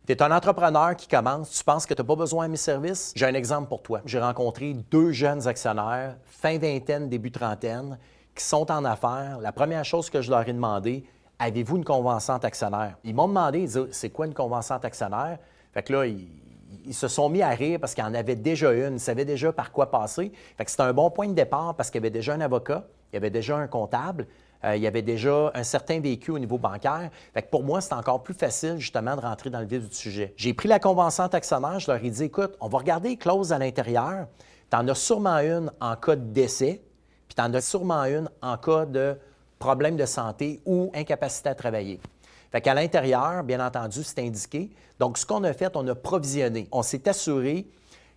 Tu es un entrepreneur qui commence, tu penses que tu n'as pas besoin de mes services? J'ai un exemple pour toi. J'ai rencontré 2 jeunes actionnaires, fin vingtaine, début trentaine, qui sont en affaires. La première chose que je leur ai demandé, avez-vous une convention actionnaire? Ils m'ont demandé, ils disaient, c'est quoi une convention actionnaire? Fait que là, ils se sont mis à rire parce qu'ils en avaient déjà une, ils savaient déjà par quoi passer. Fait que c'était un bon point de départ parce qu'il y avait déjà un avocat, il y avait déjà un comptable, il y avait déjà un certain vécu au niveau bancaire. Fait que pour moi, c'est encore plus facile justement de rentrer dans le vif du sujet. J'ai pris la convention actionnaire, je leur ai dit, écoute, on va regarder les clauses à l'intérieur. Tu en as sûrement une en cas de décès, puis tu en as sûrement une en cas de problème de santé ou incapacité à travailler. Fait qu'à l'intérieur, bien entendu, c'est indiqué. Donc, ce qu'on a fait, on a provisionné. On s'est assuré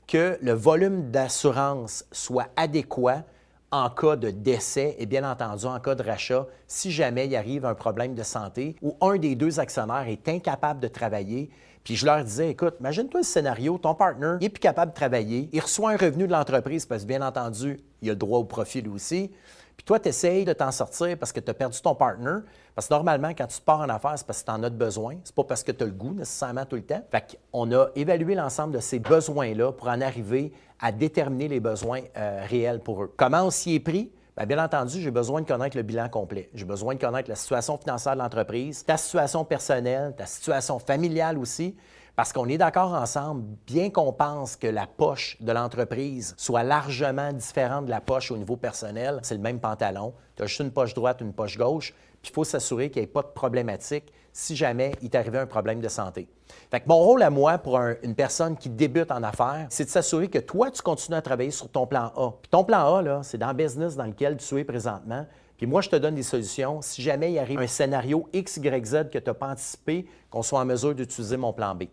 que le volume d'assurance soit adéquat en cas de décès et bien entendu en cas de rachat, si jamais il arrive un problème de santé ou un des 2 actionnaires est incapable de travailler. Puis je leur disais, écoute, imagine-toi le scénario, ton partner, il n'est plus capable de travailler, il reçoit un revenu de l'entreprise parce que bien entendu, il a le droit au profit lui aussi. Puis toi, tu essayes de t'en sortir parce que tu as perdu ton partner. Parce que normalement, quand tu pars en affaires, c'est parce que tu en as besoin. C'est pas parce que tu as le goût nécessairement tout le temps. Fait qu'on a évalué l'ensemble de ces besoins-là pour en arriver à déterminer les besoins réels pour eux. Comment on s'y est pris? Bien entendu, j'ai besoin de connaître le bilan complet. J'ai besoin de connaître la situation financière de l'entreprise, ta situation personnelle, ta situation familiale aussi. Parce qu'on est d'accord ensemble, bien qu'on pense que la poche de l'entreprise soit largement différente de la poche au niveau personnel, c'est le même pantalon. Tu as juste une poche droite, une poche gauche, puis il faut s'assurer qu'il n'y ait pas de problématique si jamais il t'arrivait un problème de santé. Fait que mon rôle à moi, pour une personne qui débute en affaires, c'est de s'assurer que toi, tu continues à travailler sur ton plan A. Puis ton plan A, là, c'est dans le business dans lequel tu es présentement. Puis moi, je te donne des solutions si jamais il arrive un scénario X, Y, Z que tu n'as pas anticipé, qu'on soit en mesure d'utiliser mon plan B.